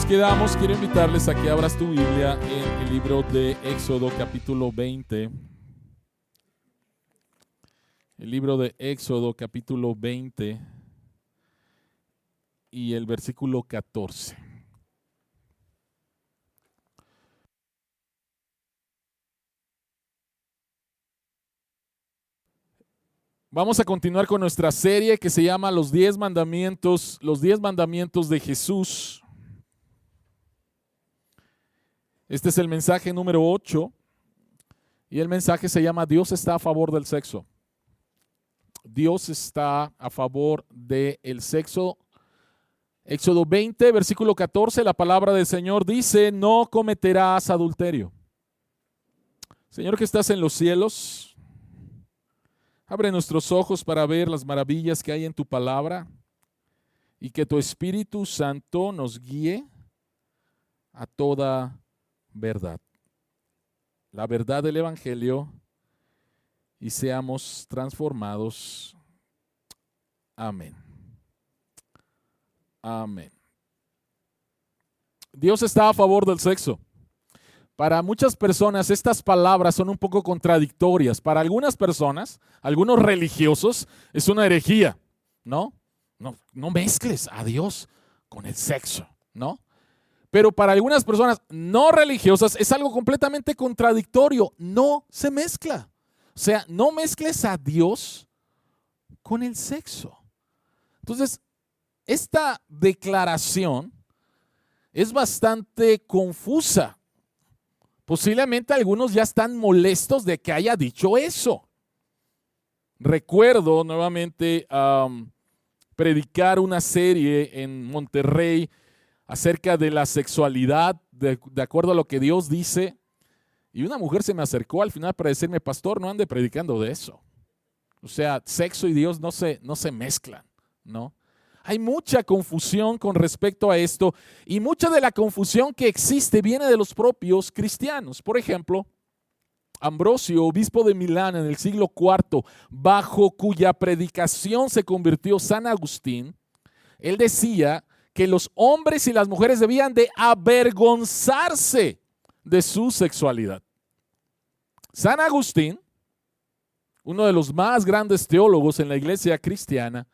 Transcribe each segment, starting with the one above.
nos quedamos, quiero invitarles a que abras tu Biblia en el libro de Éxodo capítulo 20. El libro de Éxodo capítulo 20 y el versículo 14. Vamos a continuar con nuestra serie que se llama Los 10 mandamientos de Jesús. Este es el mensaje número 8 y el mensaje se llama Dios está a favor del sexo. Dios está a favor del sexo. Éxodo 20, versículo 14, la palabra del Señor dice, no cometerás adulterio. Señor que estás en los cielos, abre nuestros ojos para ver las maravillas que hay en tu palabra y que tu Espíritu Santo nos guíe a toda verdad. La verdad del Evangelio y seamos transformados. Amén. Amén. Dios está a favor del sexo. Para muchas personas estas palabras son un poco contradictorias. Para algunas personas, algunos religiosos, es una herejía, ¿no? No mezcles a Dios con el sexo, ¿no? Pero para algunas personas no religiosas es algo completamente contradictorio. No se mezcla. O sea, no mezcles a Dios con el sexo. Entonces, esta declaración es bastante confusa. Posiblemente algunos ya están molestos de que haya dicho eso. Recuerdo nuevamente predicar una serie en Monterrey acerca de la sexualidad, de acuerdo a lo que Dios dice. Y una mujer se me acercó al final para decirme, pastor, no ande predicando de eso. O sea, sexo y Dios no se mezclan, ¿no? Hay mucha confusión con respecto a esto y mucha de la confusión que existe viene de los propios cristianos. Por ejemplo, Ambrosio, obispo de Milán en el siglo IV, bajo cuya predicación se convirtió San Agustín, él decía que los hombres y las mujeres debían de avergonzarse de su sexualidad. San Agustín, uno de los más grandes teólogos en la iglesia cristiana,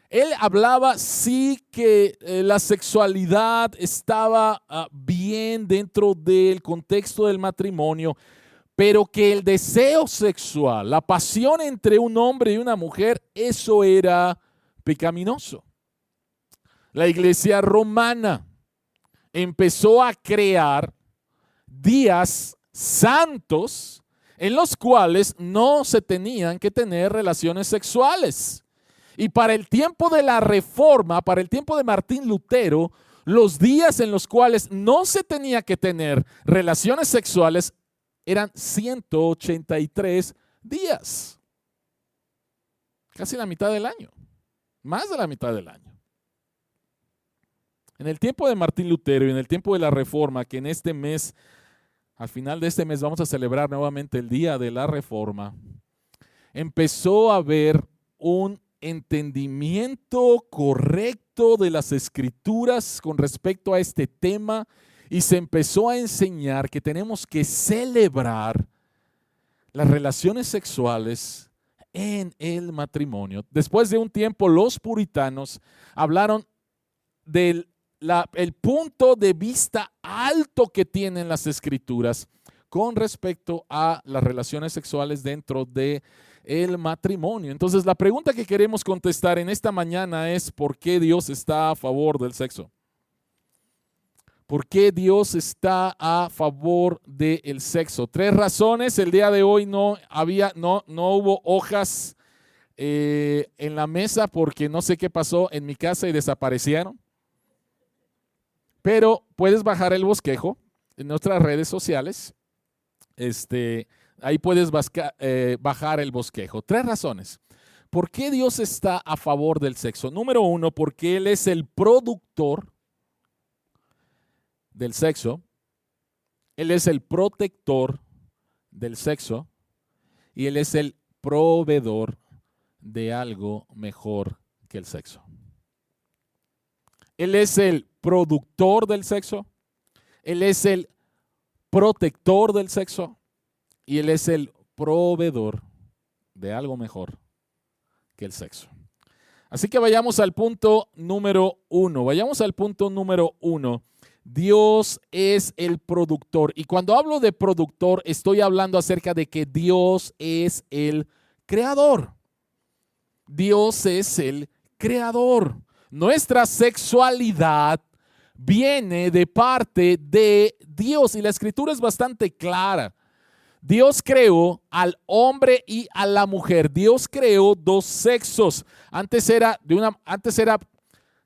él hablaba sí que la sexualidad estaba bien dentro del contexto del matrimonio, pero que el deseo sexual, la pasión entre un hombre y una mujer, eso era pecaminoso. La iglesia romana empezó a crear días santos en los cuales no se tenían que tener relaciones sexuales. Y para el tiempo de la Reforma, para el tiempo de Martín Lutero, los días en los cuales no se tenía que tener relaciones sexuales eran 183 días. Casi la mitad del año, más de la mitad del año. En el tiempo de Martín Lutero y en el tiempo de la Reforma, que en este mes, al final de este mes vamos a celebrar nuevamente el Día de la Reforma, empezó a haber un entendimiento correcto de las Escrituras con respecto a este tema y se empezó a enseñar que tenemos que celebrar las relaciones sexuales en el matrimonio. Después de un tiempo, los puritanos hablaron del el punto de vista alto que tienen las Escrituras con respecto a las relaciones sexuales dentro de el matrimonio. Entonces, la pregunta que queremos contestar en esta mañana es ¿por qué Dios está a favor del sexo? ¿Por qué Dios está a favor del sexo? 3 razones. El día de hoy no hubo hojas en la mesa porque no sé qué pasó en mi casa y desaparecieron. Pero puedes bajar el bosquejo en nuestras redes sociales. Ahí puedes bajar el bosquejo. 3 razones. ¿Por qué Dios está a favor del sexo? Número 1, porque Él es el productor del sexo. Él es el protector del sexo. Y Él es el proveedor de algo mejor que el sexo. Él es el productor del sexo, Él es el protector del sexo y Él es el proveedor de algo mejor que el sexo. Así que vayamos al punto número 1. Vayamos al punto número 1. Dios es el productor. Y cuando hablo de productor, estoy hablando acerca de que Dios es el creador. Dios es el creador. Nuestra sexualidad viene de parte de Dios y la escritura es bastante clara. Dios creó al hombre y a la mujer. Dios creó dos sexos. Antes era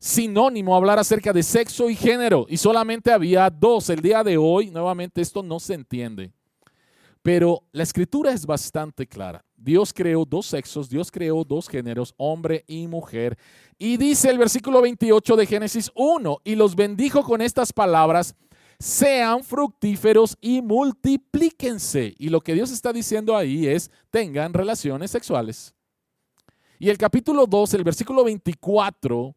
sinónimo hablar acerca de sexo y género y solamente había dos. El día de hoy, nuevamente, esto no se entiende. Pero la escritura es bastante clara. Dios creó dos sexos, Dios creó dos géneros, hombre y mujer. Y dice el versículo 28 de Génesis 1, y los bendijo con estas palabras: sean fructíferos y multiplíquense. Y lo que Dios está diciendo ahí es: tengan relaciones sexuales. Y el capítulo 2, el versículo 24,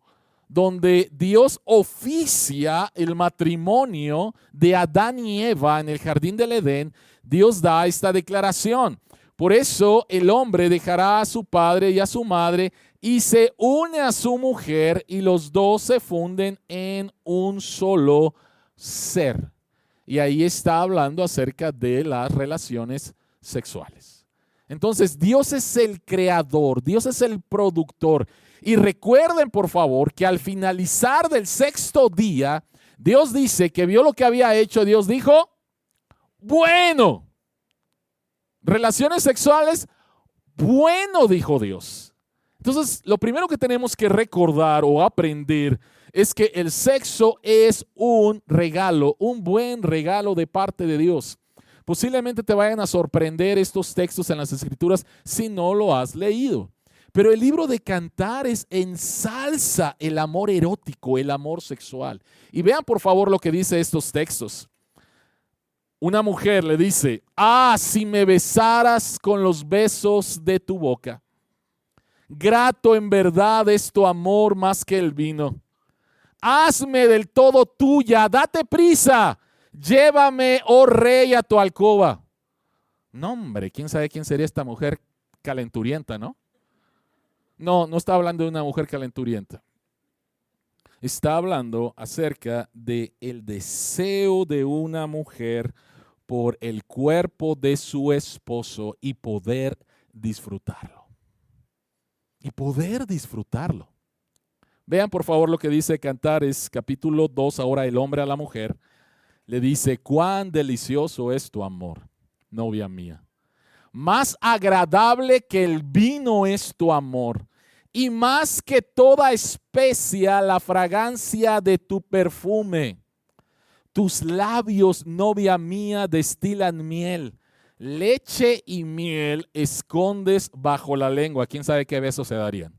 donde Dios oficia el matrimonio de Adán y Eva en el jardín del Edén, Dios da esta declaración: por eso el hombre dejará a su padre y a su madre y se une a su mujer y los dos se funden en un solo ser. Y ahí está hablando acerca de las relaciones sexuales. Entonces, Dios es el creador, Dios es el productor. Y recuerden, por favor, que al finalizar del sexto día, Dios dice que vio lo que había hecho. Dios dijo: bueno. Relaciones sexuales, bueno, dijo Dios. Entonces, lo primero que tenemos que recordar o aprender es que el sexo es un regalo, un buen regalo de parte de Dios. Posiblemente te vayan a sorprender estos textos en las Escrituras si no lo has leído. Pero el libro de Cantares ensalza el amor erótico, el amor sexual. Y vean por favor lo que dice estos textos. Una mujer le dice: ah, si me besaras con los besos de tu boca. Grato en verdad es tu amor más que el vino. Hazme del todo tuya, date prisa. Llévame, oh rey, a tu alcoba. No, hombre, ¿quién sabe quién sería esta mujer calenturienta, no? No está hablando de una mujer calenturienta. Está hablando acerca del deseo de una mujer por el cuerpo de su esposo y poder disfrutarlo. Y poder disfrutarlo. Vean por favor lo que dice Cantares capítulo 2, ahora el hombre a la mujer. Le dice: cuán delicioso es tu amor, novia mía. Más agradable que el vino es tu amor, y más que toda especia la fragancia de tu perfume. Tus labios, novia mía, destilan miel. Leche y miel escondes bajo la lengua. ¿Quién sabe qué besos se darían?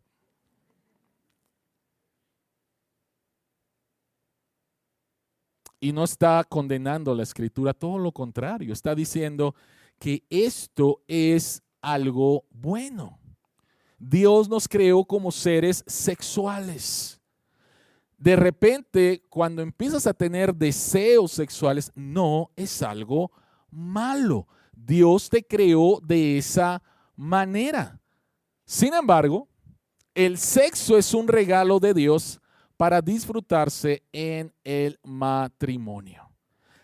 Y no está condenando la escritura, todo lo contrario. Está diciendo que esto es algo bueno. Dios nos creó como seres sexuales. De repente, cuando empiezas a tener deseos sexuales, no es algo malo. Dios te creó de esa manera. Sin embargo, el sexo es un regalo de Dios para disfrutarse en el matrimonio.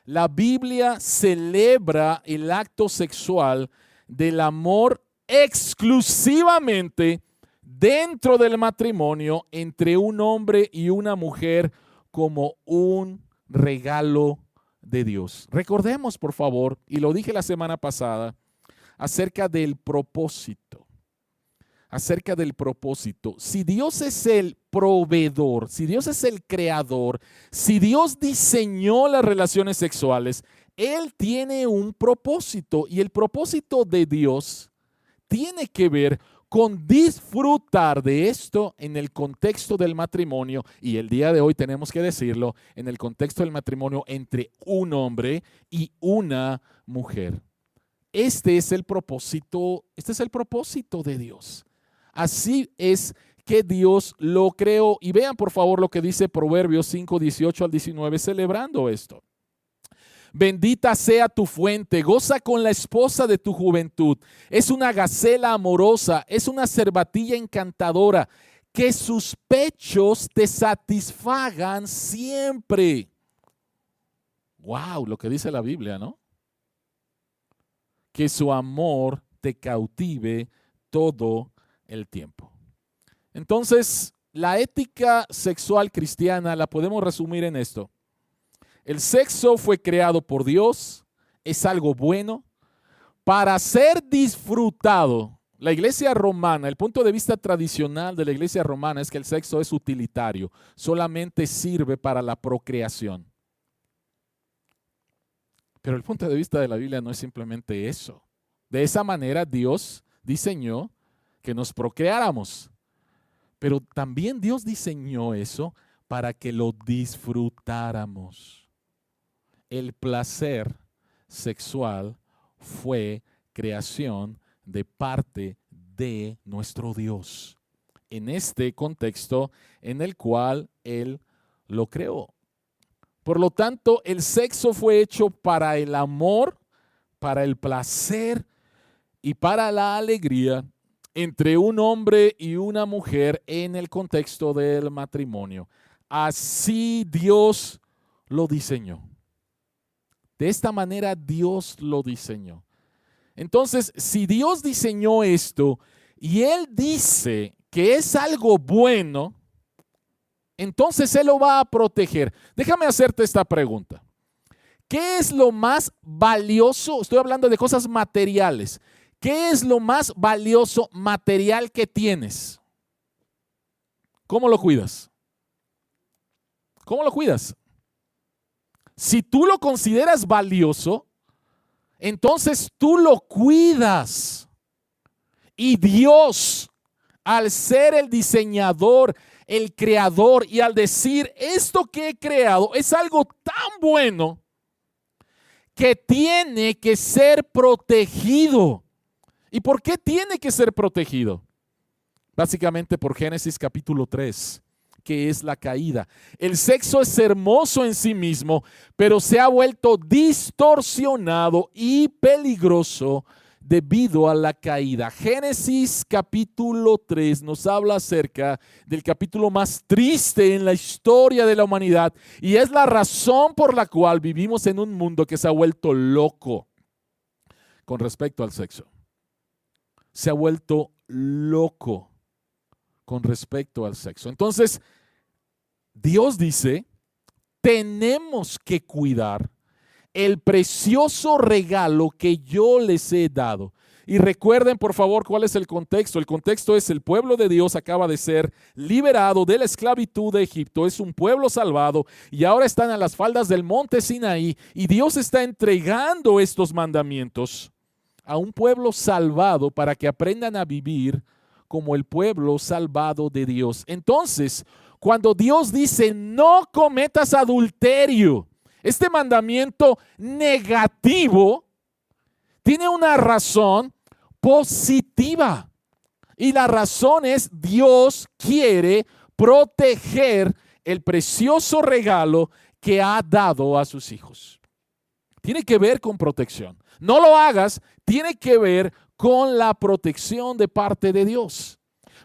La Biblia celebra el acto sexual del amor exclusivamente dentro del matrimonio entre un hombre y una mujer como un regalo de Dios. Recordemos, por favor, y lo dije la semana pasada, acerca del propósito. Acerca del propósito. Si Dios es el proveedor, si Dios es el creador, si Dios diseñó las relaciones sexuales, Él tiene un propósito y el propósito de Dios tiene que ver con disfrutar de esto en el contexto del matrimonio, y el día de hoy tenemos que decirlo, en el contexto del matrimonio entre un hombre y una mujer. Este es el propósito de Dios. Así es que Dios lo creó. Y vean por favor lo que dice Proverbios 5, 18 al 19, celebrando esto. Bendita sea tu fuente, goza con la esposa de tu juventud. Es una gacela amorosa, es una cervatilla encantadora. Que sus pechos te satisfagan siempre. Wow, lo que dice la Biblia, ¿no? Que su amor te cautive todo el tiempo. Entonces, la ética sexual cristiana la podemos resumir en esto. El sexo fue creado por Dios, es algo bueno para ser disfrutado. La iglesia romana, el punto de vista tradicional de la iglesia romana es que el sexo es utilitario, solamente sirve para la procreación. Pero el punto de vista de la Biblia no es simplemente eso. De esa manera Dios diseñó que nos procreáramos. Pero también Dios diseñó eso para que lo disfrutáramos. El placer sexual fue creación de parte de nuestro Dios. En este contexto en el cual Él lo creó. Por lo tanto, el sexo fue hecho para el amor, para el placer y para la alegría entre un hombre y una mujer en el contexto del matrimonio. Así Dios lo diseñó. De esta manera Dios lo diseñó. Entonces, si Dios diseñó esto y Él dice que es algo bueno, entonces Él lo va a proteger. Déjame hacerte esta pregunta. ¿Qué es lo más valioso? Estoy hablando de cosas materiales. ¿Qué es lo más valioso material que tienes? ¿Cómo lo cuidas? ¿Cómo lo cuidas? Si tú lo consideras valioso, entonces tú lo cuidas. Y Dios, al ser el diseñador, el creador, y al decir esto que he creado es algo tan bueno que tiene que ser protegido. ¿Y por qué tiene que ser protegido? Básicamente por Génesis capítulo 3, que es la caída. El sexo es hermoso en sí mismo, pero se ha vuelto distorsionado y peligroso debido a la caída. Génesis capítulo 3 nos habla acerca del capítulo más triste en la historia de la humanidad y es la razón por la cual vivimos en un mundo que se ha vuelto loco con respecto al sexo. Se ha vuelto loco con respecto al sexo. Entonces, Dios dice, tenemos que cuidar el precioso regalo que yo les he dado. Y recuerden, por favor, cuál es el contexto. El contexto es el pueblo de Dios acaba de ser liberado de la esclavitud de Egipto. Es un pueblo salvado y ahora están a las faldas del monte Sinaí y Dios está entregando estos mandamientos a un pueblo salvado para que aprendan a vivir como el pueblo salvado de Dios. Entonces, cuando Dios dice no cometas adulterio, este mandamiento negativo tiene una razón positiva. Y la razón es Dios quiere proteger el precioso regalo que ha dado a sus hijos. Tiene que ver con protección. No lo hagas, tiene que ver con la protección de parte de Dios.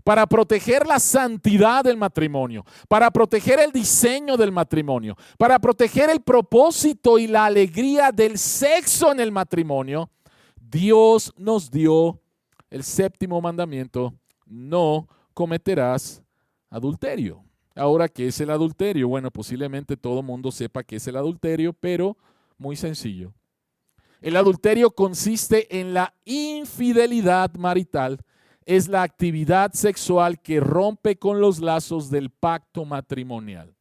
Para proteger la santidad del matrimonio, para proteger el diseño del matrimonio, para proteger el propósito y la alegría del sexo en el matrimonio, Dios nos dio el séptimo mandamiento: no cometerás adulterio. Ahora, ¿qué es el adulterio? Bueno, posiblemente todo mundo sepa qué es el adulterio, pero muy sencillo. El adulterio consiste en la infidelidad marital. Es la actividad sexual que rompe con los lazos del pacto matrimonial.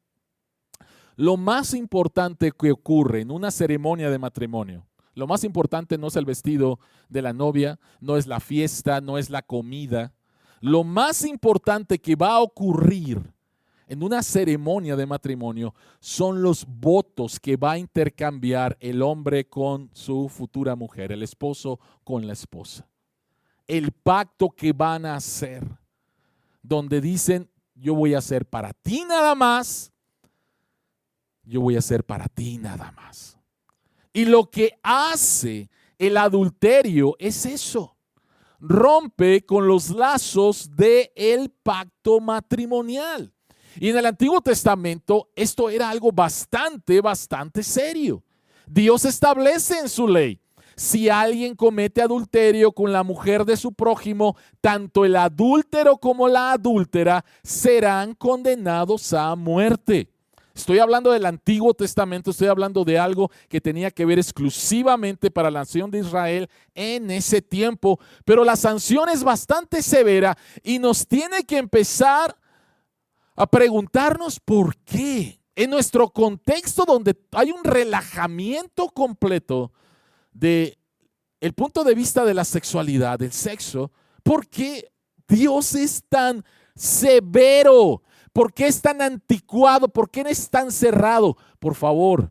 Lo más importante que ocurre en una ceremonia de matrimonio, lo más importante no es el vestido de la novia, no es la fiesta, no es la comida. Lo más importante que va a ocurrir en una ceremonia de matrimonio son los votos que va a intercambiar el hombre con su futura mujer, el esposo con la esposa. El pacto que van a hacer. donde dicen, yo voy a ser para ti nada más, yo voy a ser para ti nada más. Y lo que hace el adulterio es eso, rompe con los lazos del pacto matrimonial. Y en el Antiguo Testamento esto era algo bastante serio. Dios establece en su ley, si alguien comete adulterio con la mujer de su prójimo, tanto el adúltero como la adúltera serán condenados a muerte. Estoy hablando del Antiguo Testamento, estoy hablando de algo que tenía que ver exclusivamente para la nación de Israel en ese tiempo, pero la sanción es bastante severa y nos tiene que empezar a preguntarnos por qué. En nuestro contexto donde hay un relajamiento completo de el punto de vista de la sexualidad, del sexo, ¿por qué Dios es tan severo? ¿Por qué es tan anticuado? ¿Por qué es tan cerrado? Por favor,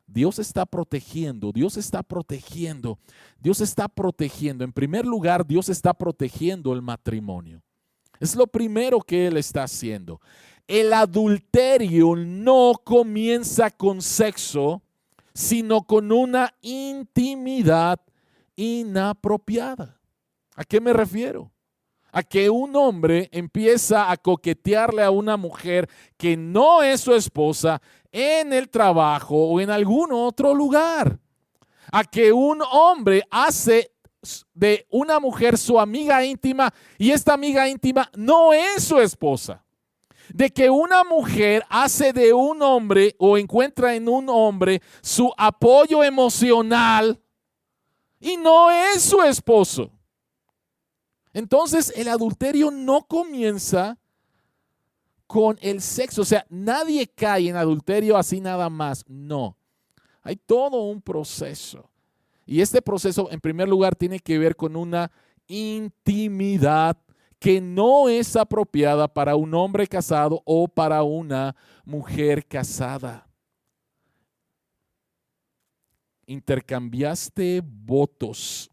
Dios está protegiendo, Dios está protegiendo, Dios está protegiendo. En primer lugar, Dios está protegiendo el matrimonio. Es lo primero que Él está haciendo. El adulterio no comienza con sexo, sino con una intimidad inapropiada. ¿A qué me refiero? A que un hombre empieza a coquetearle a una mujer que no es su esposa en el trabajo o en algún otro lugar. A que un hombre hace de una mujer su amiga íntima y esta amiga íntima no es su esposa. De que una mujer hace de un hombre o encuentra en un hombre su apoyo emocional y no es su esposo. Entonces el adulterio no comienza con el sexo. O sea, nadie cae en adulterio así nada más. No, hay todo un proceso. Y este proceso, en primer lugar, tiene que ver con una intimidad que no es apropiada para un hombre casado o para una mujer casada. Intercambiaste votos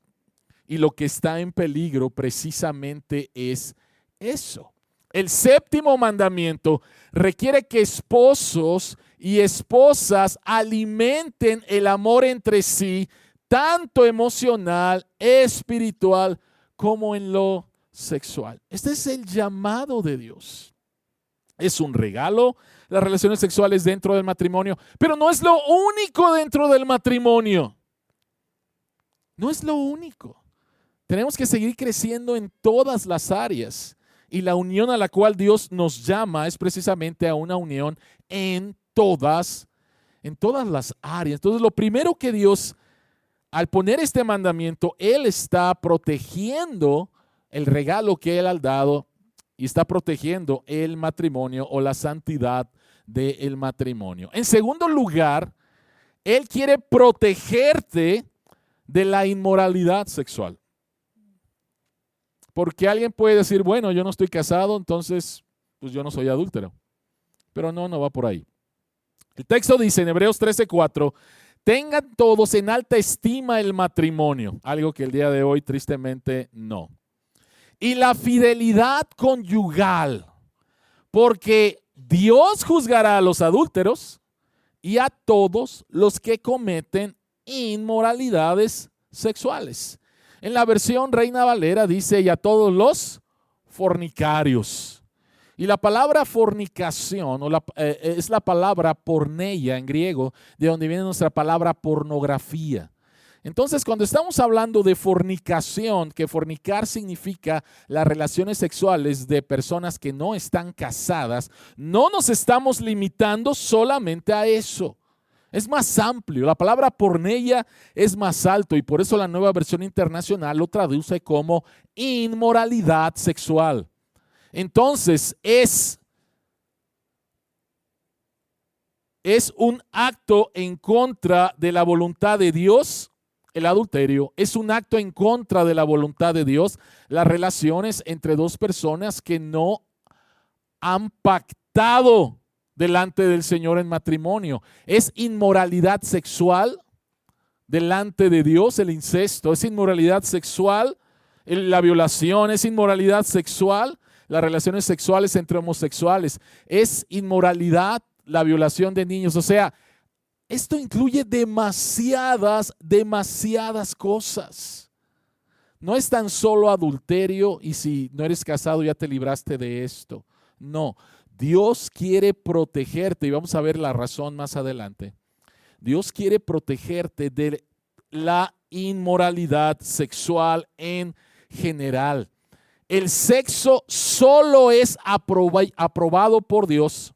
y lo que está en peligro precisamente es eso. El séptimo mandamiento requiere que esposos y esposas alimenten el amor entre sí, tanto emocional, espiritual, como en lo sexual. Este es el llamado de Dios. Es un regalo las relaciones sexuales dentro del matrimonio, pero no es lo único dentro del matrimonio. No es lo único. Tenemos que seguir creciendo en todas las áreas y la unión a la cual Dios nos llama es precisamente a una unión en todas las áreas. Entonces, lo primero que Dios, al poner este mandamiento, Él está protegiendo el regalo que Él ha dado y está protegiendo el matrimonio o la santidad del matrimonio. En segundo lugar, Él quiere protegerte de la inmoralidad sexual. Porque alguien puede decir, bueno, yo no estoy casado, entonces pues yo no soy adúltero. Pero no va por ahí. El texto dice en Hebreos 13:4, tengan todos en alta estima el matrimonio, algo que el día de hoy tristemente no. Y la fidelidad conyugal, porque Dios juzgará a los adúlteros y a todos los que cometen inmoralidades sexuales. En la versión Reina Valera dice, y a todos los fornicarios. Y la palabra fornicación es la palabra porneia en griego, de donde viene nuestra palabra pornografía. Entonces, cuando estamos hablando de fornicación, que fornicar significa las relaciones sexuales de personas que no están casadas, no nos estamos limitando solamente a eso. Es más amplio. La palabra porneia es más alto y por eso la Nueva Versión Internacional lo traduce como inmoralidad sexual. Entonces, es un acto en contra de la voluntad de Dios. El adulterio es un acto en contra de la voluntad de Dios. Las relaciones entre dos personas que no han pactado delante del Señor en matrimonio. Es inmoralidad sexual delante de Dios, el incesto. Es inmoralidad sexual, la violación es inmoralidad sexual. las relaciones sexuales entre homosexuales, es inmoralidad la violación de niños. O sea, esto incluye demasiadas cosas. No es tan solo adulterio y si no eres casado ya te libraste de esto. No, Dios quiere protegerte y vamos a ver la razón más adelante. Dios quiere protegerte de la inmoralidad sexual en general. El sexo solo es aprobado por Dios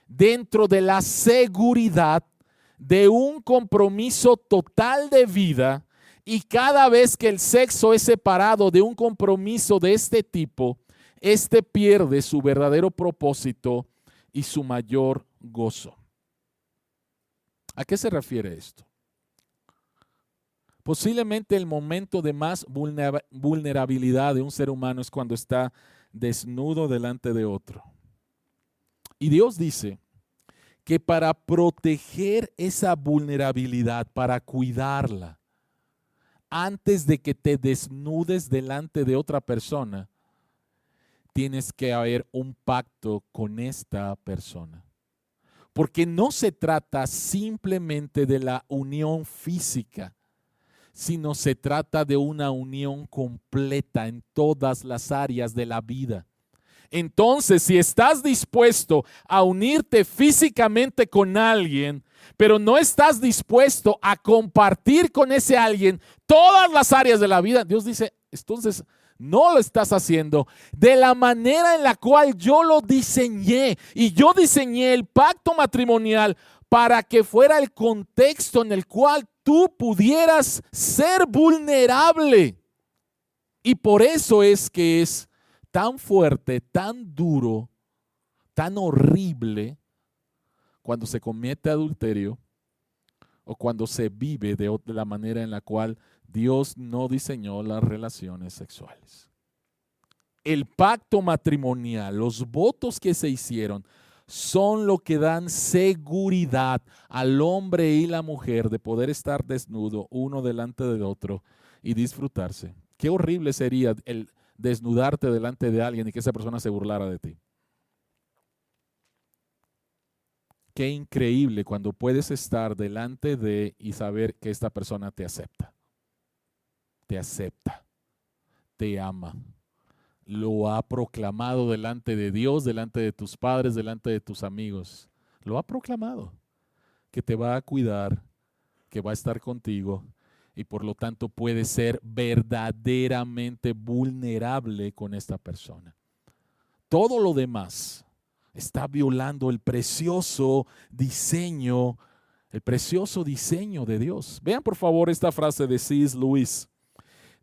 dentro de la seguridad de un compromiso total de vida, y cada vez que el sexo es separado de un compromiso de este tipo, este pierde su verdadero propósito y su mayor gozo. ¿A qué se refiere esto? Posiblemente el momento de más vulnerabilidad de un ser humano es cuando está desnudo delante de otro. Y Dios dice que para proteger esa vulnerabilidad, para cuidarla, antes de que te desnudes delante de otra persona, tienes que haber un pacto con esta persona. Porque no se trata simplemente de la unión física, sino se trata de una unión completa en todas las áreas de la vida. Entonces, si estás dispuesto a unirte físicamente con alguien, pero no estás dispuesto a compartir con ese alguien todas las áreas de la vida, Dios dice, entonces no lo estás haciendo de la manera en la cual yo lo diseñé. Y yo diseñé el pacto matrimonial para que fuera el contexto en el cual tú pudieras ser vulnerable. Y por eso es que es tan fuerte, tan duro, tan horrible cuando se comete adulterio o cuando se vive de la manera en la cual Dios no diseñó las relaciones sexuales. El pacto matrimonial, los votos que se hicieron, son lo que dan seguridad al hombre y la mujer de poder estar desnudo uno delante del otro y disfrutarse. Qué horrible sería el desnudarte delante de alguien y que esa persona se burlara de ti. Qué increíble cuando puedes estar delante de y saber que esta persona te acepta, te ama. Lo ha proclamado delante de Dios, delante de tus padres, delante de tus amigos. Lo ha proclamado, que te va a cuidar, que va a estar contigo y por lo tanto puede ser verdaderamente vulnerable con esta persona. Todo lo demás está violando el precioso diseño de Dios. Vean por favor esta frase de C.S. Lewis.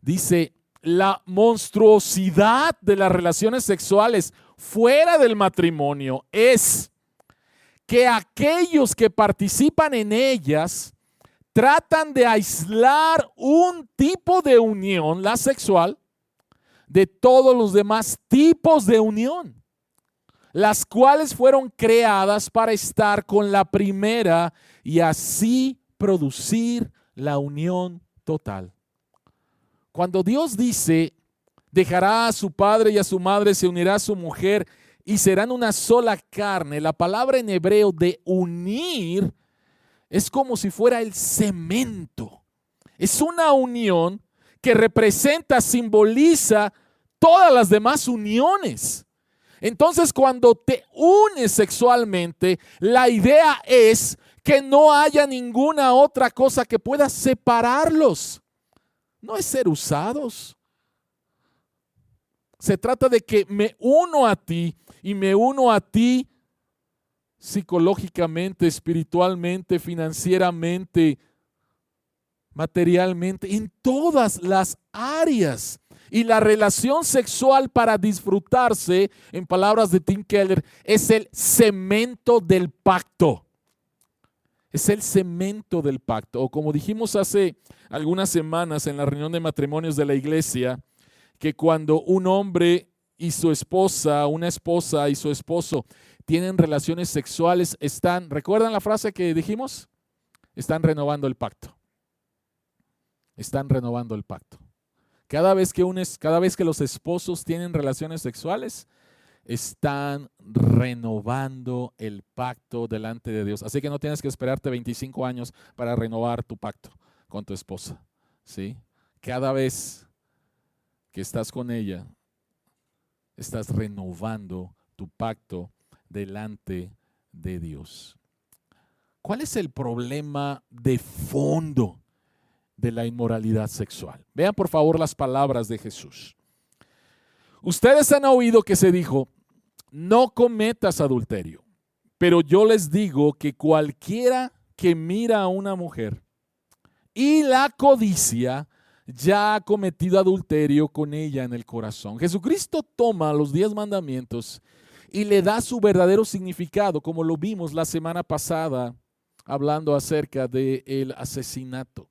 Dice, la monstruosidad de las relaciones sexuales fuera del matrimonio es que aquellos que participan en ellas tratan de aislar un tipo de unión, la sexual, de todos los demás tipos de unión, las cuales fueron creadas para estar con la primera y así producir la unión total. Cuando Dios dice, dejará a su padre y a su madre, se unirá a su mujer y serán una sola carne, la palabra en hebreo de unir es como si fuera el cemento. Es una unión que representa, simboliza todas las demás uniones. Entonces, cuando te unes sexualmente, la idea es que no haya ninguna otra cosa que pueda separarlos. No es ser usados. Se trata de que me uno a ti y me uno a ti psicológicamente, espiritualmente, financieramente, materialmente, en todas las áreas. Y la relación sexual para disfrutarse, en palabras de Tim Keller, es el cemento del pacto. Es el cemento del pacto. O como dijimos hace algunas semanas en la reunión de matrimonios de la iglesia, que cuando un hombre y su esposa, una esposa y su esposo tienen relaciones sexuales, ¿recuerdan la frase que dijimos? Están renovando el pacto. Están renovando el pacto. Cada vez que los esposos tienen relaciones sexuales, están renovando el pacto delante de Dios. Así que no tienes que esperarte 25 años para renovar tu pacto con tu esposa, ¿sí? Cada vez que estás con ella, estás renovando tu pacto delante de Dios. ¿Cuál es el problema de fondo de la inmoralidad sexual? Vean por favor las palabras de Jesús. Ustedes han oído que se dijo, no cometas adulterio, pero yo les digo que cualquiera que mira a una mujer y la codicia, ya ha cometido adulterio con ella en el corazón. Jesucristo toma los 10 mandamientos y le da su verdadero significado, como lo vimos la semana pasada, hablando acerca del asesinato.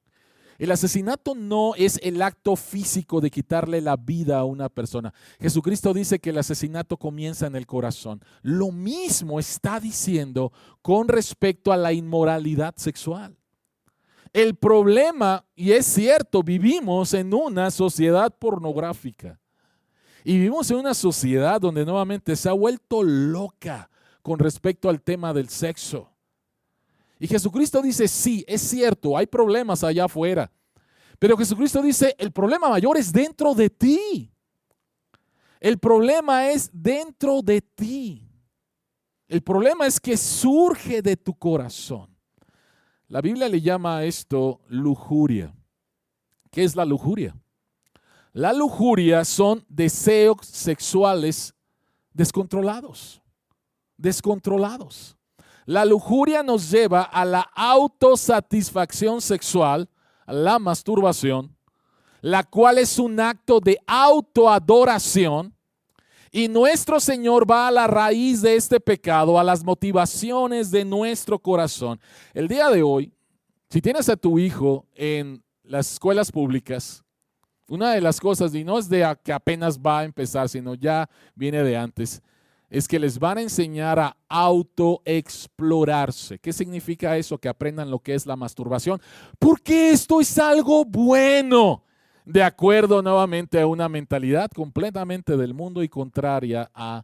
El asesinato no es el acto físico de quitarle la vida a una persona. Jesucristo dice que el asesinato comienza en el corazón. Lo mismo está diciendo con respecto a la inmoralidad sexual. El problema, y es cierto, vivimos en una sociedad pornográfica. Y vivimos en una sociedad donde nuevamente se ha vuelto loca con respecto al tema del sexo. Y Jesucristo dice, sí, es cierto, hay problemas allá afuera. Pero Jesucristo dice, el problema mayor es dentro de ti. El problema es dentro de ti. El problema es que surge de tu corazón. La Biblia le llama a esto lujuria. ¿Qué es la lujuria? La lujuria son deseos sexuales descontrolados. Descontrolados. La lujuria nos lleva a la autosatisfacción sexual, a la masturbación, la cual es un acto de autoadoración. Y nuestro Señor va a la raíz de este pecado, a las motivaciones de nuestro corazón. El día de hoy, si tienes a tu hijo en las escuelas públicas, una de las cosas, y no es de que apenas va a empezar, sino ya viene de antes, es que les van a enseñar a autoexplorarse. ¿Qué significa eso? Que aprendan lo que es la masturbación. Porque esto es algo bueno, de acuerdo nuevamente a una mentalidad completamente del mundo y contraria a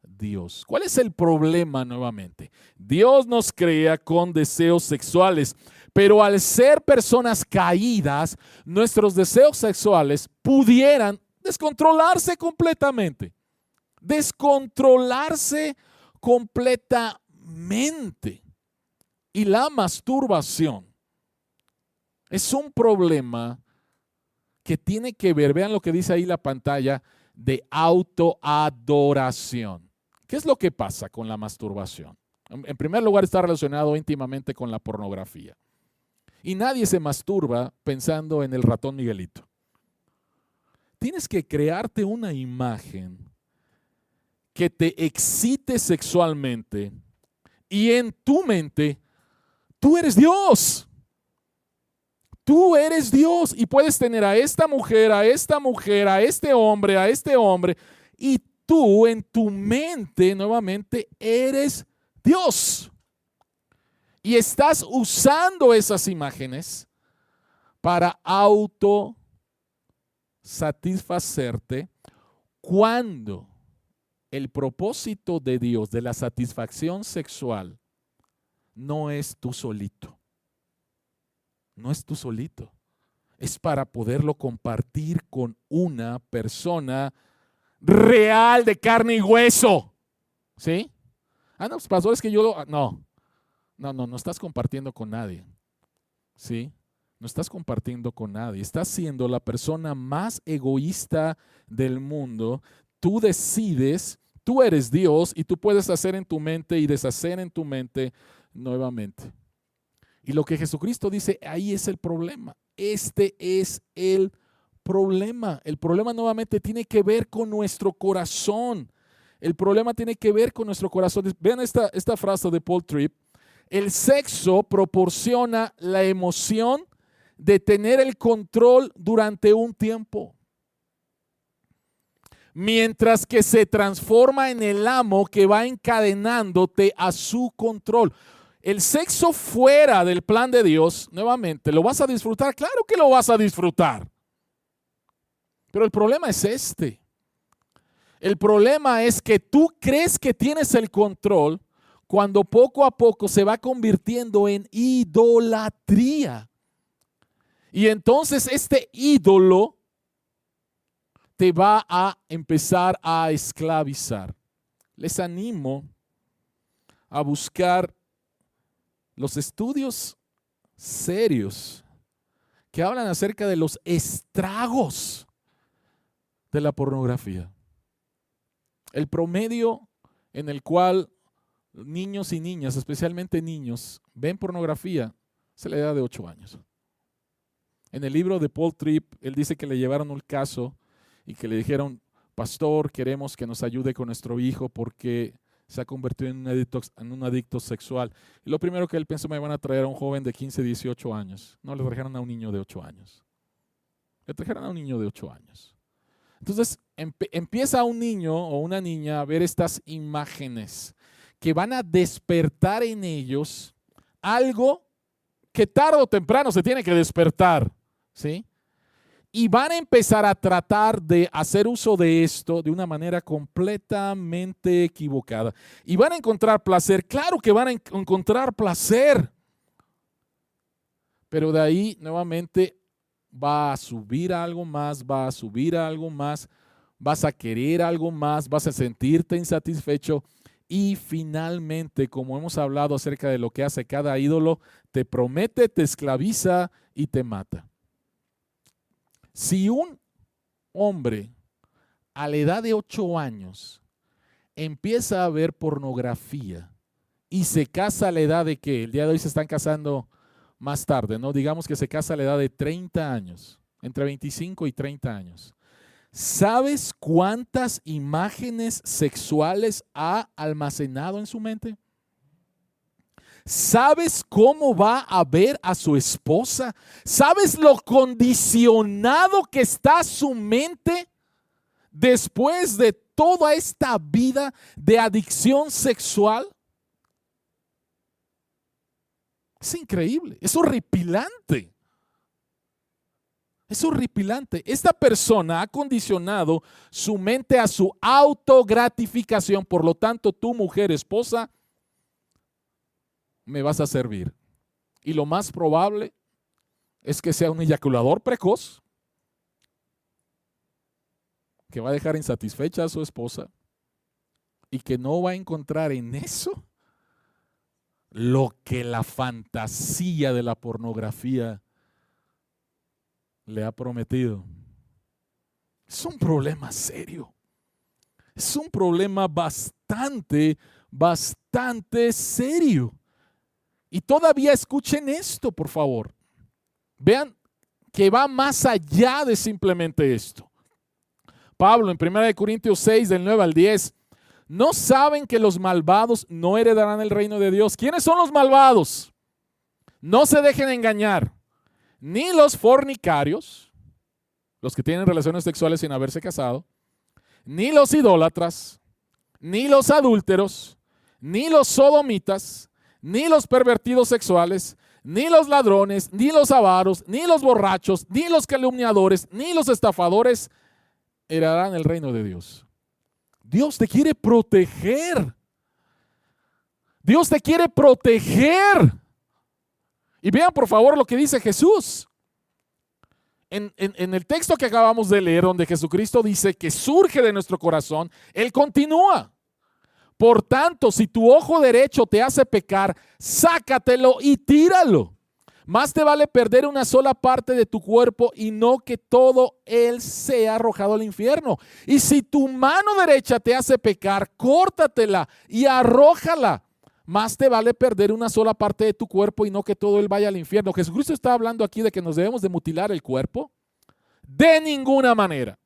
Dios. ¿Cuál es el problema nuevamente? Dios nos crea con deseos sexuales, pero al ser personas caídas, nuestros deseos sexuales pudieran descontrolarse completamente. Descontrolarse completamente. Y la masturbación es un problema que tiene que ver, vean lo que dice ahí la pantalla, de autoadoración. ¿Qué es lo que pasa con la masturbación? En primer lugar, está relacionado íntimamente con la pornografía. Y nadie se masturba pensando en el ratón Miguelito. Tienes que crearte una imagen que te excite sexualmente y en tu mente tú eres Dios. Tú eres Dios y puedes tener a esta mujer, a esta mujer, a este hombre y tú en tu mente nuevamente eres Dios. Y estás usando esas imágenes para autosatisfacerte cuando el propósito de Dios de la satisfacción sexual no es tú solito. No es tú solito. Es para poderlo compartir con una persona real de carne y hueso. ¿Sí? No, pues pastor, es que yo lo... No estás compartiendo con nadie. ¿Sí? No estás compartiendo con nadie. Estás siendo la persona más egoísta del mundo. Tú decides, tú eres Dios y tú puedes hacer en tu mente y deshacer en tu mente nuevamente. Y lo que Jesucristo dice, ahí es el problema. Este es el problema. El problema nuevamente tiene que ver con nuestro corazón. El problema tiene que ver con nuestro corazón. Vean esta frase de Paul Tripp. El sexo proporciona la emoción de tener el control durante un tiempo, mientras que se transforma en el amo que va encadenándote a su control. El sexo fuera del plan de Dios, nuevamente, ¿lo vas a disfrutar? Claro que lo vas a disfrutar. Pero el problema es este. El problema es que tú crees que tienes el control cuando poco a poco se va convirtiendo en idolatría. Y entonces este ídolo te va a empezar a esclavizar. Les animo a buscar los estudios serios que hablan acerca de los estragos de la pornografía. El promedio en el cual niños y niñas, especialmente niños, ven pornografía es la edad de 8 años. En el libro de Paul Tripp, él dice que le llevaron un caso y que le dijeron: pastor, queremos que nos ayude con nuestro hijo porque se ha convertido en un adicto sexual. Y lo primero que él pensó: me van a traer a un joven de 15, 18 años. No, le trajeron a un niño de 8 años. Le trajeron a un niño de 8 años. Entonces empieza un niño o una niña a ver estas imágenes que van a despertar en ellos algo que tarde o temprano se tiene que despertar, ¿sí? Y van a empezar a tratar de hacer uso de esto de una manera completamente equivocada. Y van a encontrar placer. Claro que van a encontrar placer. Pero de ahí nuevamente va a subir algo más, va a subir algo más. Vas a querer algo más, vas a sentirte insatisfecho. Y finalmente, como hemos hablado acerca de lo que hace cada ídolo, te promete, te esclaviza y te mata. Si un hombre a la edad de 8 años empieza a ver pornografía y se casa a la edad de ¿qué? El día de hoy se están casando más tarde, ¿no? Digamos que se casa a la edad de 30 años, entre 25 y 30 años. ¿Sabes cuántas imágenes sexuales ha almacenado en su mente? ¿Sabes cómo va a ver a su esposa? ¿Sabes lo condicionado que está su mente después de toda esta vida de adicción sexual? Es increíble, es horripilante. Es horripilante. Esta persona ha condicionado su mente a su autogratificación. Por lo tanto, tu mujer, esposa, me vas a servir. Y lo más probable es que sea un eyaculador precoz que va a dejar insatisfecha a su esposa y que no va a encontrar en eso lo que la fantasía de la pornografía le ha prometido. Es un problema serio. Es un problema bastante serio. Y todavía escuchen esto, por favor. Vean que va más allá de simplemente esto. Pablo en 1 Corintios 6, del 9 al 10, ¿no saben que los malvados no heredarán el reino de Dios? ¿Quiénes son los malvados? No se dejen engañar. Ni los fornicarios, los que tienen relaciones sexuales sin haberse casado, ni los idólatras, ni los adúlteros, ni los sodomitas, ni los pervertidos sexuales, ni los ladrones, ni los avaros, ni los borrachos, ni los calumniadores, ni los estafadores heredarán el reino de Dios. Dios te quiere proteger. Dios te quiere proteger. Y vean por favor lo que dice Jesús. En el texto que acabamos de leer, donde Jesucristo dice que surge de nuestro corazón, Él continúa. Por tanto, si tu ojo derecho te hace pecar, sácatelo y tíralo. Más te vale perder una sola parte de tu cuerpo y no que todo él sea arrojado al infierno. Y si tu mano derecha te hace pecar, córtatela y arrójala. Más te vale perder una sola parte de tu cuerpo y no que todo él vaya al infierno. Jesucristo está hablando aquí de que nos debemos de mutilar el cuerpo. De ninguna manera.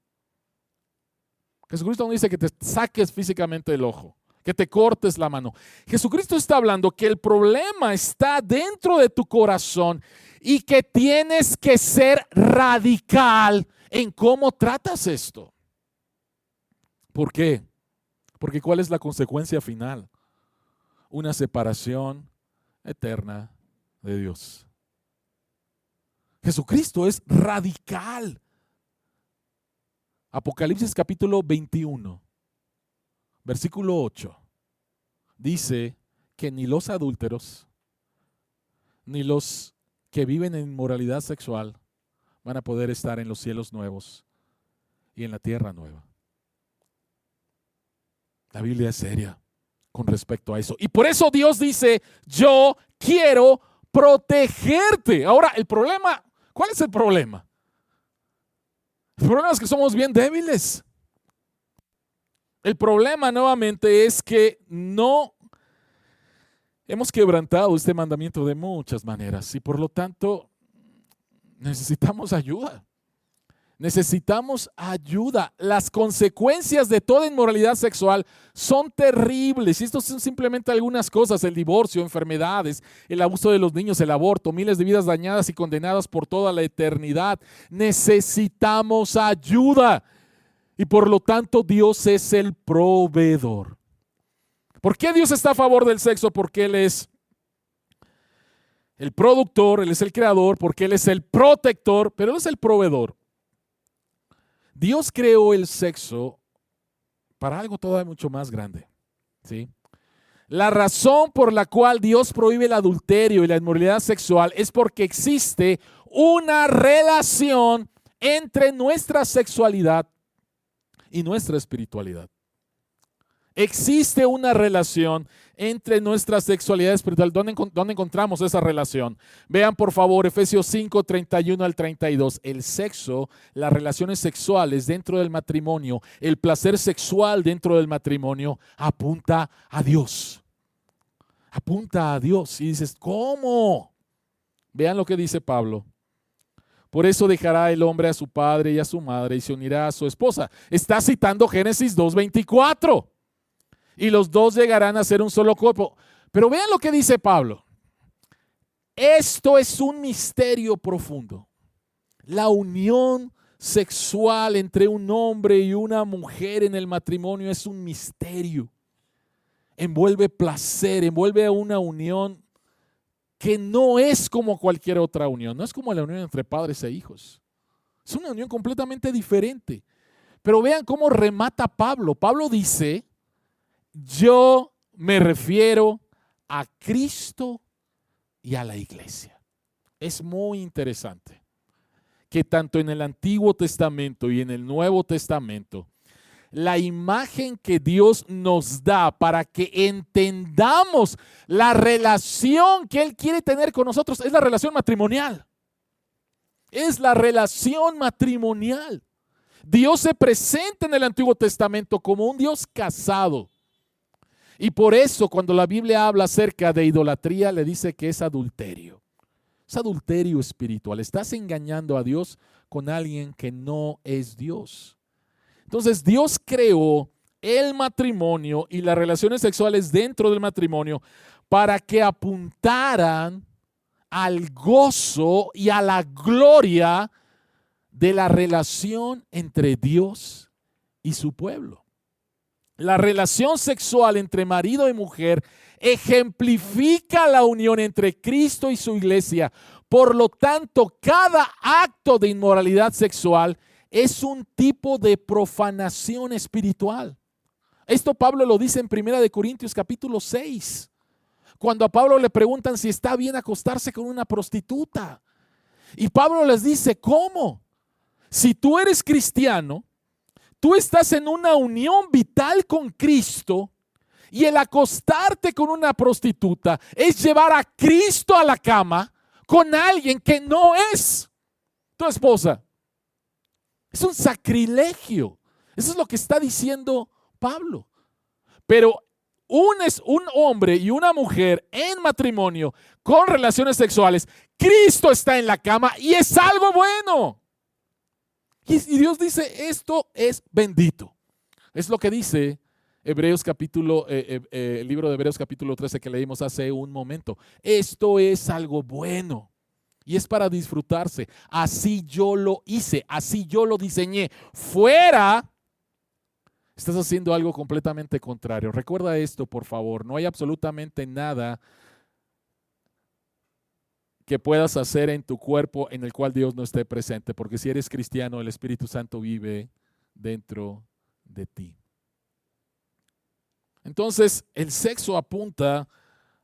Jesucristo no dice que te saques físicamente el ojo, que te cortes la mano. Jesucristo está hablando que el problema está dentro de tu corazón y que tienes que ser radical en cómo tratas esto. ¿Por qué? Porque ¿cuál es la consecuencia final? Una separación eterna de Dios. Jesucristo es radical. Apocalipsis capítulo 21, versículo 8, dice que ni los adúlteros, ni los que viven en inmoralidad sexual van a poder estar en los cielos nuevos y en la tierra nueva. La Biblia es seria con respecto a eso. Y por eso Dios dice, yo quiero protegerte. Ahora, el problema, ¿cuál es el problema? El problema es que somos bien débiles. El problema nuevamente es que no hemos quebrantado este mandamiento de muchas maneras y por lo tanto necesitamos ayuda. Necesitamos ayuda. Las consecuencias de toda inmoralidad sexual son terribles. Y estos son simplemente algunas cosas: el divorcio, enfermedades, el abuso de los niños, el aborto, miles de vidas dañadas y condenadas por toda la eternidad. Necesitamos ayuda. Y por lo tanto Dios es el proveedor. ¿Por qué Dios está a favor del sexo? Porque Él es el productor, Él es el creador, porque Él es el protector, pero Él es el proveedor. Dios creó el sexo para algo todavía mucho más grande, ¿sí? La razón por la cual Dios prohíbe el adulterio y la inmoralidad sexual es porque existe una relación entre nuestra sexualidad y nuestra espiritualidad. Existe una relación entre nuestra sexualidad y espiritual. ¿Dónde encontramos esa relación? Vean por favor Efesios 5, 31 al 32. El sexo, las relaciones sexuales dentro del matrimonio, el placer sexual dentro del matrimonio apunta a Dios. Apunta a Dios. Y dices, ¿cómo? Vean lo que dice Pablo. Por eso dejará el hombre a su padre y a su madre y se unirá a su esposa. Está citando Génesis 2:24. Y los dos llegarán a ser un solo cuerpo. Pero vean lo que dice Pablo. Esto es un misterio profundo. La unión sexual entre un hombre y una mujer en el matrimonio es un misterio. Envuelve placer, envuelve una unión que no es como cualquier otra unión. No es como la unión entre padres e hijos. Es una unión completamente diferente. Pero vean cómo remata Pablo. Pablo dice: yo me refiero a Cristo y a la iglesia. Es muy interesante que tanto en el Antiguo Testamento y en el Nuevo Testamento, la imagen que Dios nos da para que entendamos la relación que Él quiere tener con nosotros es la relación matrimonial. Es la relación matrimonial. Dios se presenta en el Antiguo Testamento como un Dios casado. Y por eso cuando la Biblia habla acerca de idolatría, le dice que es adulterio. Es adulterio espiritual. Estás engañando a Dios con alguien que no es Dios. Entonces Dios creó el matrimonio y las relaciones sexuales dentro del matrimonio para que apuntaran al gozo y a la gloria de la relación entre Dios y su pueblo. La relación sexual entre marido y mujer ejemplifica la unión entre Cristo y su iglesia. Por lo tanto, cada acto de inmoralidad sexual es un tipo de profanación espiritual. Esto Pablo lo dice en 1 Corintios capítulo 6. Cuando a Pablo le preguntan si está bien acostarse con una prostituta. Y Pablo les dice, ¿cómo? Si tú eres cristiano, tú estás en una unión vital con Cristo y el acostarte con una prostituta es llevar a Cristo a la cama con alguien que no es tu esposa. Es un sacrilegio. Eso es lo que está diciendo Pablo. Pero un hombre y una mujer en matrimonio con relaciones sexuales, Cristo está en la cama y es algo bueno. Y Dios dice, esto es bendito. Es lo que dice Hebreos capítulo, el libro de Hebreos capítulo 13 que leímos hace un momento. Esto es algo bueno y es para disfrutarse. Así yo lo hice, así yo lo diseñé. Fuera, estás haciendo algo completamente contrario. Recuerda esto, por favor. No hay absolutamente nada que puedas hacer en tu cuerpo en el cual Dios no esté presente, porque si eres cristiano, el Espíritu Santo vive dentro de ti. Entonces, el sexo apunta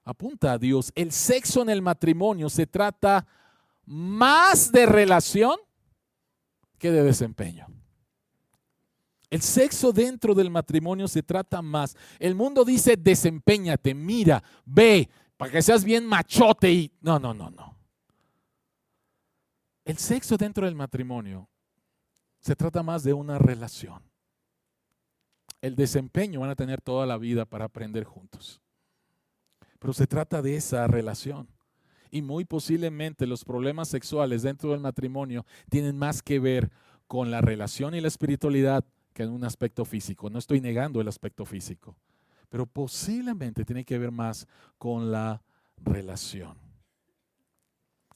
a Dios. El sexo en el matrimonio se trata más de relación que de desempeño. El sexo dentro del matrimonio se trata más. El mundo dice desempéñate, mira, ve, para que seas bien machote y... No. El sexo dentro del matrimonio se trata más de una relación. El desempeño van a tener toda la vida para aprender juntos. Pero se trata de esa relación. Y muy posiblemente los problemas sexuales dentro del matrimonio tienen más que ver con la relación y la espiritualidad que en un aspecto físico. No estoy negando el aspecto físico, pero posiblemente tiene que ver más con la relación.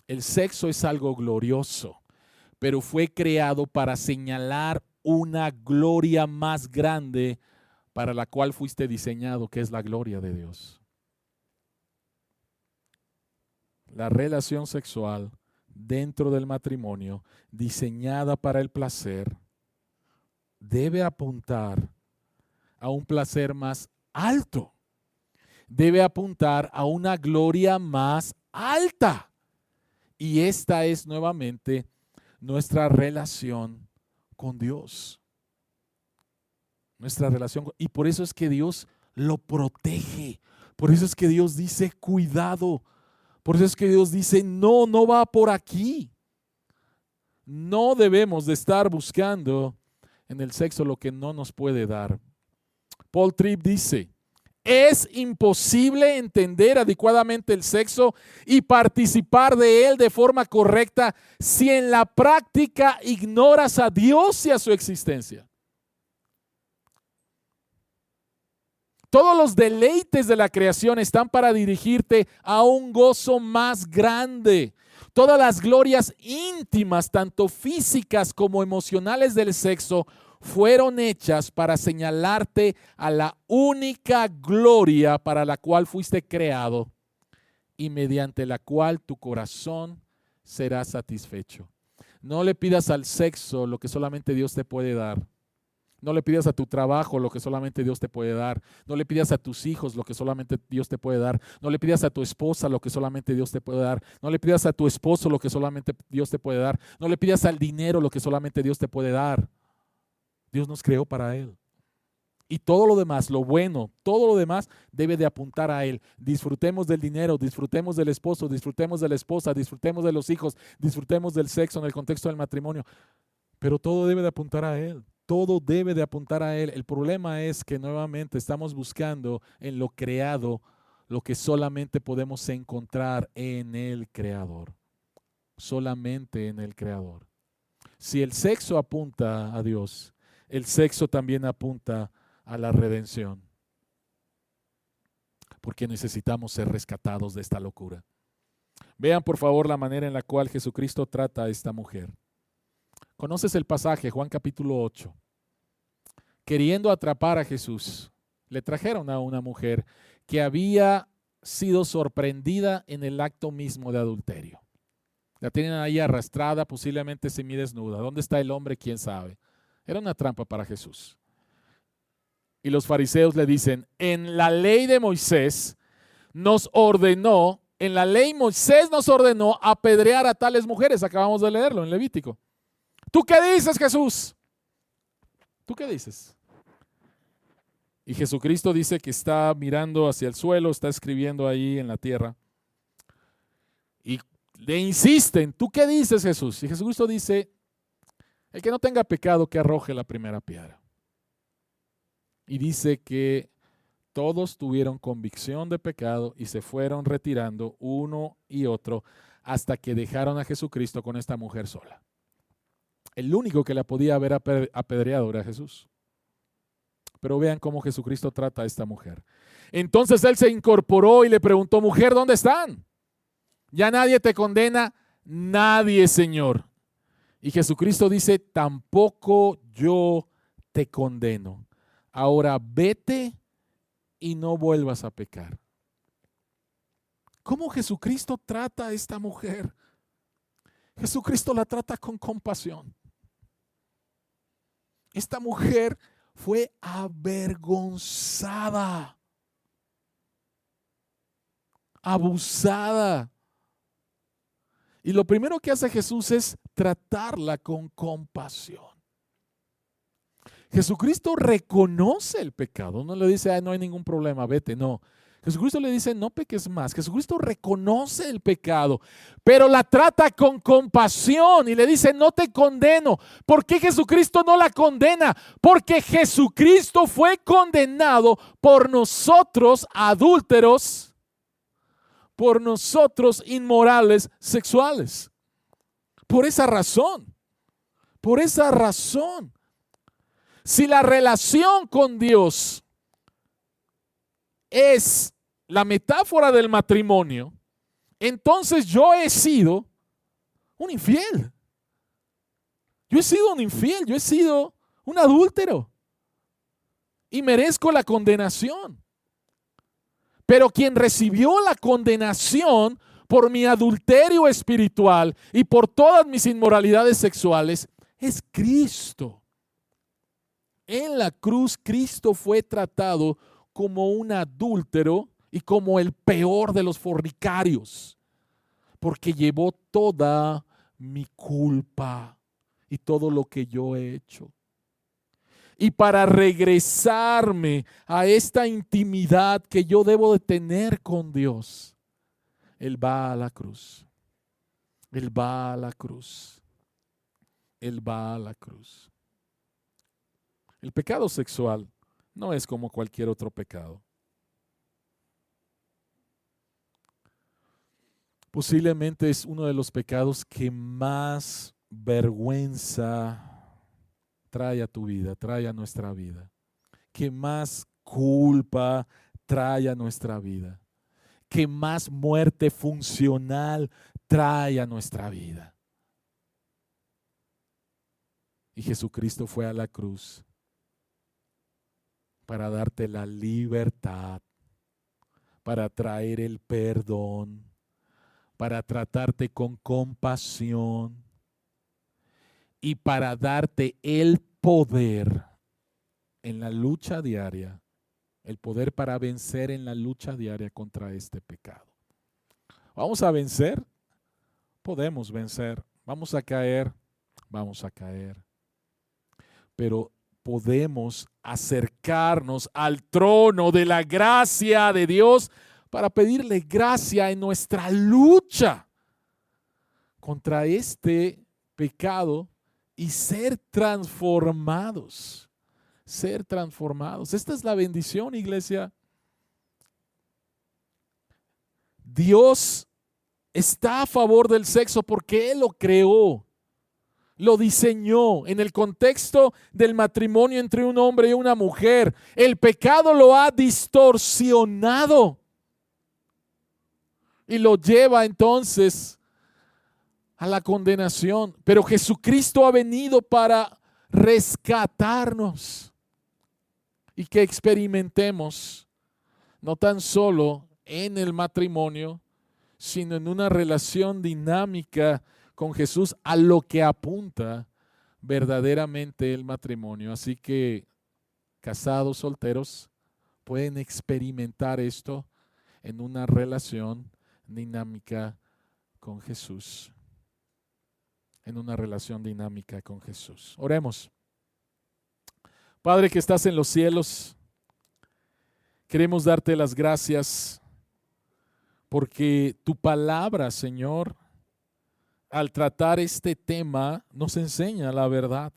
El sexo es algo glorioso, pero fue creado para señalar una gloria más grande para la cual fuiste diseñado, que es la gloria de Dios. La relación sexual dentro del matrimonio, diseñada para el placer, debe apuntar a un placer más alto. Debe apuntar a una gloria más alta. Y esta es nuevamente nuestra relación con Dios. Nuestra relación. Y por eso es que Dios lo protege. Por eso es que Dios dice, cuidado. Por eso es que Dios dice, no va por aquí. No debemos de estar buscando en el sexo lo que no nos puede dar. Paul Tripp dice, es imposible entender adecuadamente el sexo y participar de él de forma correcta si en la práctica ignoras a Dios y a su existencia. Todos los deleites de la creación están para dirigirte a un gozo más grande. Todas las glorias íntimas, tanto físicas como emocionales del sexo, fueron hechas para señalarte a la única gloria para la cual fuiste creado y mediante la cual tu corazón será satisfecho. No le pidas al sexo lo que solamente Dios te puede dar. No le pidas a tu trabajo lo que solamente Dios te puede dar. No le pidas a tus hijos lo que solamente Dios te puede dar. No le pidas a tu esposa lo que solamente Dios te puede dar. No le pidas a tu esposo lo que solamente Dios te puede dar. No le pidas al dinero lo que solamente Dios te puede dar. Dios nos creó para Él. Y todo lo demás, lo bueno, todo lo demás debe de apuntar a Él. Disfrutemos del dinero, disfrutemos del esposo, disfrutemos de la esposa, disfrutemos de los hijos, disfrutemos del sexo en el contexto del matrimonio. Pero todo debe de apuntar a Él. Todo debe de apuntar a Él. El problema es que nuevamente estamos buscando en lo creado lo que solamente podemos encontrar en el Creador. Solamente en el Creador. Si el sexo apunta a Dios, el sexo también apunta a la redención. Porque necesitamos ser rescatados de esta locura. Vean por favor la manera en la cual Jesucristo trata a esta mujer. ¿Conoces el pasaje, Juan capítulo 8? Queriendo atrapar a Jesús, le trajeron a una mujer que había sido sorprendida en el acto mismo de adulterio. La tienen ahí arrastrada, posiblemente semidesnuda. ¿Dónde está el hombre? ¿Quién sabe? Era una trampa para Jesús. Y los fariseos le dicen, en la ley de Moisés nos ordenó, en la ley Moisés nos ordenó apedrear a tales mujeres. Acabamos de leerlo en Levítico. ¿Tú qué dices, Jesús? ¿Tú qué dices? Y Jesucristo dice que está mirando hacia el suelo, está escribiendo ahí en la tierra. Y le insisten, ¿tú qué dices, Jesús? Y Jesucristo dice, el que no tenga pecado, que arroje la primera piedra. Y dice que todos tuvieron convicción de pecado y se fueron retirando uno y otro hasta que dejaron a Jesucristo con esta mujer sola. El único que la podía haber apedreado era Jesús. Pero vean cómo Jesucristo trata a esta mujer. Entonces él se incorporó y le preguntó, mujer, ¿dónde están? ¿Ya nadie te condena? Nadie, Señor. Y Jesucristo dice, tampoco yo te condeno. Ahora vete y no vuelvas a pecar. ¿Cómo Jesucristo trata a esta mujer? Jesucristo la trata con compasión. esta mujer fue avergonzada, abusada. Y lo primero que hace Jesús es tratarla con compasión. Jesucristo reconoce el pecado. No le dice, no hay ningún problema, vete. No. Jesucristo le dice, no peques más. Jesucristo reconoce el pecado, pero la trata con compasión y le dice, no te condeno. ¿Por qué Jesucristo no la condena? Porque Jesucristo fue condenado por nosotros adúlteros, por nosotros inmorales sexuales. Por esa razón. Si la relación con Dios es la metáfora del matrimonio, entonces yo he sido un infiel. Yo he sido un adúltero y merezco la condenación. Pero quien recibió la condenación por mi adulterio espiritual y por todas mis inmoralidades sexuales es Cristo. En la cruz, Cristo fue tratado como un adúltero y como el peor de los fornicarios, porque llevó toda mi culpa y todo lo que yo he hecho. Y para regresarme a esta intimidad que yo debo de tener con Dios, Él va a la cruz. Él va a la cruz. Él va a la cruz. El pecado sexual no es como cualquier otro pecado. Posiblemente es uno de los pecados que más vergüenza trae a tu vida, trae a nuestra vida. Que más culpa trae a nuestra vida. Que más muerte funcional trae a nuestra vida. Y Jesucristo fue a la cruz para darte la libertad, para traer el perdón, para tratarte con compasión y para darte el poder en la lucha diaria, el poder para vencer en la lucha diaria contra este pecado. ¿Vamos a vencer? Podemos vencer. ¿Vamos a caer? Vamos a caer. Pero podemos acercarnos al trono de la gracia de Dios para pedirle gracia en nuestra lucha contra este pecado y ser transformados. Ser transformados. Esta es la bendición, iglesia. Dios está a favor del sexo porque Él lo creó. Lo diseñó en el contexto del matrimonio entre un hombre y una mujer. El pecado lo ha distorsionado y lo lleva entonces a la condenación. Pero Jesucristo ha venido para rescatarnos y que experimentemos no tan solo en el matrimonio, sino en una relación dinámica con Jesús, a lo que apunta verdaderamente el matrimonio. Así que casados, solteros, pueden experimentar esto en una relación dinámica con Jesús. En una relación dinámica con Jesús. Oremos. Padre que estás en los cielos, queremos darte las gracias porque tu palabra, Señor, al tratar este tema, nos enseña la verdad.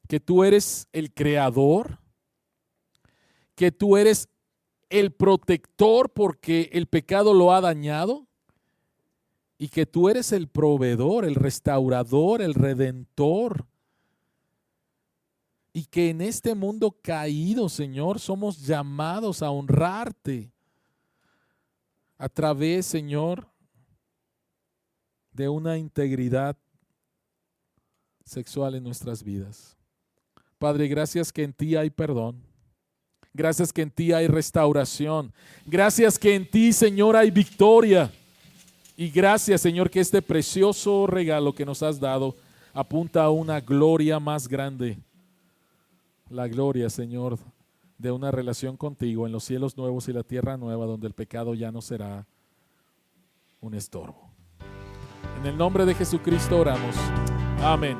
Que tú eres el creador, que tú eres el protector porque el pecado lo ha dañado, y que tú eres el proveedor, el restaurador, el redentor. Y que en este mundo caído, Señor, somos llamados a honrarte a través, Señor, de una integridad sexual en nuestras vidas. Padre, gracias que en ti hay perdón. Gracias que en ti hay restauración. Gracias que en ti, Señor, hay victoria. Y gracias, Señor, que este precioso regalo que nos has dado apunta a una gloria más grande. La gloria, Señor, de una relación contigo en los cielos nuevos y la tierra nueva, donde el pecado ya no será un estorbo. En el nombre de Jesucristo oramos. Amén.